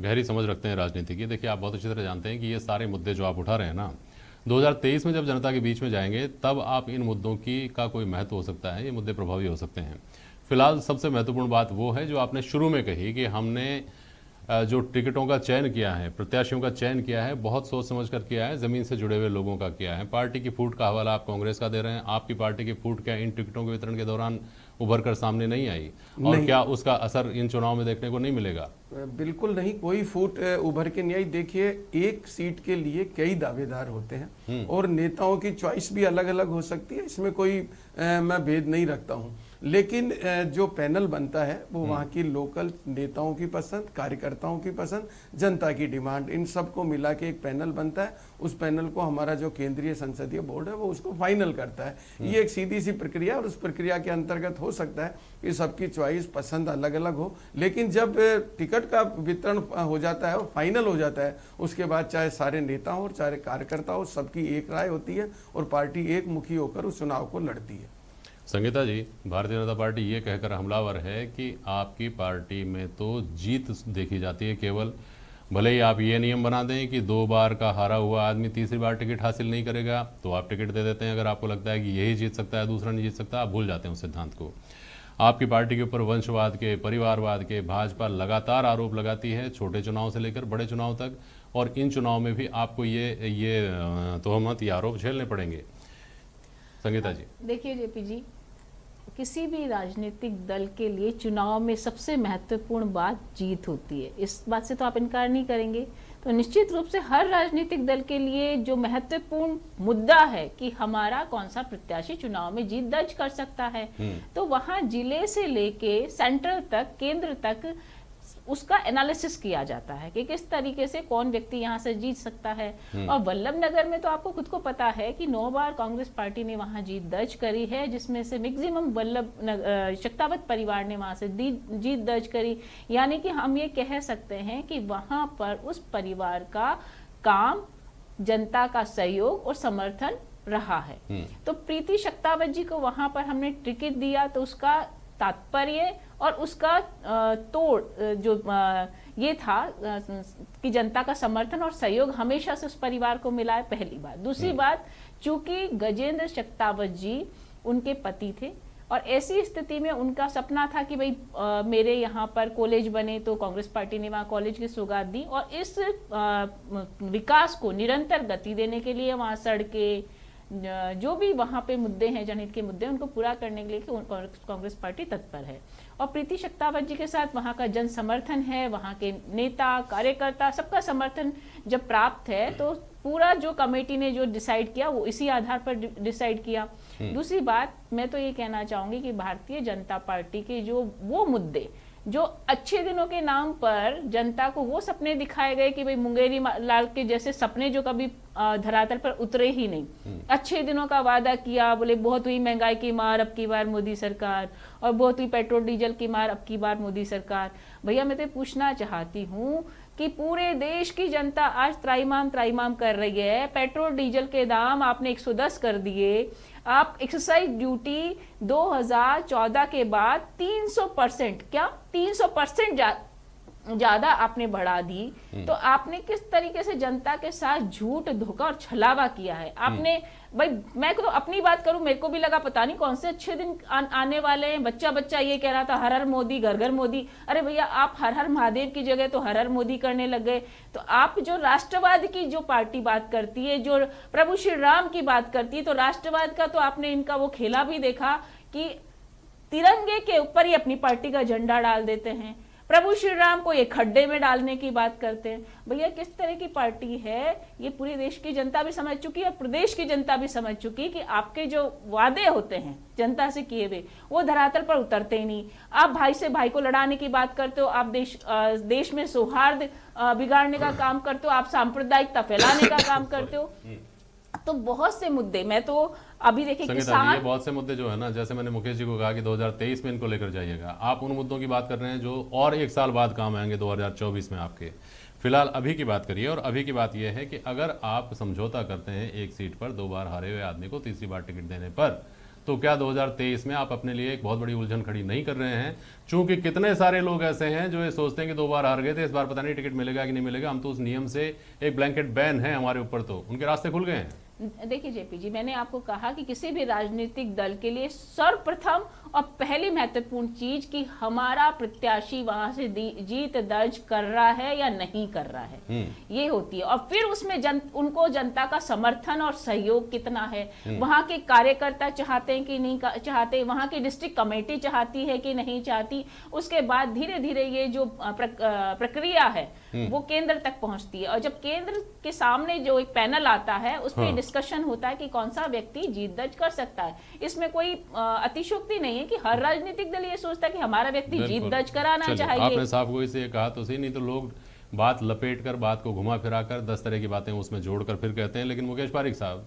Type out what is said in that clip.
गहरी समझ रखते हैं राजनीति की। देखिए, आप बहुत अच्छी तरह जानते हैं कि ये सारे मुद्दे जो आप उठा रहे हैं ना, 2023 में जब जनता के बीच में जाएंगे तब आप इन मुद्दों की का कोई महत्व हो सकता है, ये मुद्दे प्रभावी हो सकते हैं। फिलहाल सबसे महत्वपूर्ण बात वो है जो आपने शुरू में कही कि हमने जो टिकटों का चयन किया है, प्रत्याशियों का चयन किया है, बहुत सोच समझ कर किया है, ज़मीन से जुड़े हुए लोगों का किया है। पार्टी की फूट का हवाला आप कांग्रेस का दे रहे हैं। आपकी पार्टी की फूट क्या इन टिकटों के वितरण के दौरान उभर कर सामने नहीं आई? और क्या उसका असर इन चुनाव में देखने को नहीं मिलेगा? बिल्कुल नहीं, कोई फूट उभर के नहीं आई। देखिए, एक सीट के लिए कई दावेदार होते हैं और नेताओं की चॉइस भी अलग अलग हो सकती है, इसमें कोई मैं भेद नहीं रखता हूँ। लेकिन जो पैनल बनता है वो वहाँ की लोकल नेताओं की पसंद, कार्यकर्ताओं की पसंद, जनता की डिमांड, इन सबको मिला के एक पैनल बनता है। उस पैनल को हमारा जो केंद्रीय संसदीय बोर्ड है वो उसको फाइनल करता है। ये एक सीधी सी प्रक्रिया, और उस प्रक्रिया के अंतर्गत हो सकता है कि सबकी चॉइस पसंद अलग अलग हो। लेकिन जब टिकट का वितरण हो जाता है और फाइनल हो जाता है, उसके बाद चाहे सारे नेता हो और चाहे कार्यकर्ता हो, सबकी एक राय होती है और पार्टी एक मुखी होकर उस चुनाव को लड़ती है। संगीता जी, भारतीय जनता पार्टी ये कहकर हमलावर है कि आपकी पार्टी में तो जीत देखी जाती है केवल। भले ही आप ये नियम बना दें कि 2 बार का हारा हुआ आदमी तीसरी बार टिकट हासिल नहीं करेगा तो आप टिकट दे देते हैं। अगर आपको लगता है कि यही जीत सकता है, दूसरा नहीं जीत सकता, आप भूल जाते हैं उस सिद्धांत को। आपकी पार्टी के ऊपर वंशवाद के, परिवारवाद के भाजपा लगातार आरोप लगाती है, छोटे चुनाव से लेकर बड़े चुनाव तक, और इन चुनाव में भी आपको ये तोहमत, ये आरोप झेलने पड़ेंगे। संगीता जी, देखिए जेपी जी, किसी भी राजनीतिक दल के लिए चुनाव में सबसे महत्वपूर्ण बात जीत होती है। इस बात से तो आप इनकार नहीं करेंगे। तो निश्चित रूप से हर राजनीतिक दल के लिए जो महत्वपूर्ण मुद्दा है कि हमारा कौन सा प्रत्याशी चुनाव में जीत दर्ज कर सकता है, तो वहां जिले से लेके सेंट्रल तक, केंद्र तक उसका एनालिसिस किया जाता है कि किस तरीके से कौन व्यक्ति यहाँ से जीत सकता है। और वल्लभ नगर में तो आपको खुद को पता है कि 9 बार कांग्रेस पार्टी ने वहाँ जीत दर्ज करी है, जिसमें से मैक्सिमम शक्तावत परिवार ने वहाँ से जीत दर्ज करी। यानी कि हम ये कह सकते हैं कि वहाँ पर उस परिवार का काम, जनता का सहयोग और समर्थन रहा है। तो प्रीति शक्तावत जी को वहाँ पर हमने टिकट दिया तो उसका तात्पर्य और उसका तोड़ जो ये था कि जनता का समर्थन और सहयोग हमेशा से उस परिवार को मिला है, पहली बात। दूसरी बात, चूंकि गजेंद्र शक्तावत जी उनके पति थे और ऐसी स्थिति में उनका सपना था कि भाई मेरे यहाँ पर कॉलेज बने, तो कांग्रेस पार्टी ने वहाँ कॉलेज की सौगात दी और इस विकास को निरंतर गति देने के लिए वहाँ सड़कें, जो भी वहाँ पे मुद्दे हैं, जनहित के मुद्दे, उनको पूरा करने के लिए कांग्रेस पार्टी तत्पर है। और प्रीति शक्तावत जी के साथ वहाँ का जन समर्थन है, वहाँ के नेता, कार्यकर्ता, सबका समर्थन जब प्राप्त है तो पूरा जो कमेटी ने जो डिसाइड किया वो इसी आधार पर डिसाइड किया। दूसरी बात, मैं तो ये कहना चाहूंगी कि भारतीय जनता पार्टी के जो वो मुद्दे जो अच्छे दिनों के नाम पर जनता को वो सपने दिखाए गए कि भाई मुंगेरी लाल के जैसे सपने जो कभी धरातल पर उतरे ही नहीं। अच्छे दिनों का वादा किया, बोले बहुत हुई महंगाई की मार अब की बार मोदी सरकार, और बहुत हुई पेट्रोल डीजल की मार अब की बार मोदी सरकार। भैया मैं तो पूछना चाहती हूँ कि पूरे देश की जनता आज त्राइमाम कर रही है। पेट्रोल डीजल के दाम आपने 110 कर दिए। आप एक्सरसाइज ड्यूटी 2014 के बाद 300%, क्या 300% ज्यादा आपने बढ़ा दी। तो आपने किस तरीके से जनता के साथ झूठ, धोखा और छलावा किया है आपने। भाई मैं तो अपनी बात करूं, मेरे को भी लगा पता नहीं कौन से अच्छे दिन आने वाले हैं। बच्चा ये कह रहा था हर हर मोदी, घर घर मोदी। अरे भैया, आप हर हर महादेव की जगह तो हर हर मोदी करने लग गए। तो आप जो राष्ट्रवाद की जो पार्टी बात करती है, जो प्रभु श्री राम की बात करती है, तो राष्ट्रवाद का तो आपने इनका वो खेला भी देखा कि तिरंगे के ऊपर ही अपनी पार्टी का झंडा डाल देते हैं, प्रभु श्री राम को ये खड्डे में डालने की बात करते हैं। भैया किस तरह की पार्टी है ये पूरे देश की जनता भी समझ चुकी है और प्रदेश की जनता भी समझ चुकी कि आपके जो वादे होते हैं जनता से किए हुए वो धरातल पर उतरते ही नहीं। आप भाई से भाई को लड़ाने की बात करते हो, आप देश में सौहार्द बिगाड़ने का काम करते हो, आप सांप्रदायिकता फैलाने का काम करते हो। तो बहुत से मुद्दे, मैं तो अभी देखिए किसान, ये बहुत से मुद्दे जो है ना, जैसे मैंने मुकेश जी को कहा कि 2023 में इनको लेकर जाइएगा, आप उन मुद्दों की बात कर रहे हैं जो और 1 साल बाद काम आएंगे 2024 में आपके। फिलहाल अभी की बात करिए, और अभी की बात यह है कि अगर आप समझौता करते हैं एक सीट पर 2 बार हारे हुए आदमी को तीसरी बार टिकट देने पर, तो क्या 2023 में आप अपने लिए एक बहुत बड़ी उलझन खड़ी नहीं कर रहे हैं? चूंकि कितने सारे लोग ऐसे हैं जो ये सोचते हैं कि 2 बार हार गए थे, इस बार पता नहीं टिकट मिलेगा कि नहीं मिलेगा, हम तो उस नियम से एक ब्लैंकेट बैन है हमारे ऊपर, तो उनके रास्ते खुल गए हैं। देखिए जेपी जी, मैंने आपको कहा कि किसी भी राजनीतिक दल के लिए सर्वप्रथम और पहली महत्वपूर्ण चीज कि हमारा प्रत्याशी वहां से जीत दर्ज कर रहा है या नहीं कर रहा है, ये होती है। और फिर उसमें उनको जनता का समर्थन और सहयोग कितना है, वहां के कार्यकर्ता चाहते हैं कि नहीं चाहते, वहां की डिस्ट्रिक्ट कमेटी चाहती है कि नहीं चाहती। उसके बाद धीरे धीरे ये जो प्रक्रिया है वो केंद्र तक पहुंचती है, और जब केंद्र के सामने जो एक पैनल आता है उस पर डिस्कशन होता है कि कौन सा व्यक्ति जीत दर्ज कर सकता है। इसमें कोई अतिशयोक्ति नहीं है कि हर राजनीतिक दल ये सोचता है कि हमारा व्यक्ति जीत दर्ज कराना चाहिए। आपने साहब को इसे कहा तो सही, नहीं तो लोग बात लपेट कर, बात को घुमा फिरा कर 10 तरह की बातें उसमें जोड़कर फिर कहते हैं। लेकिन मुकेश पारिक साहब,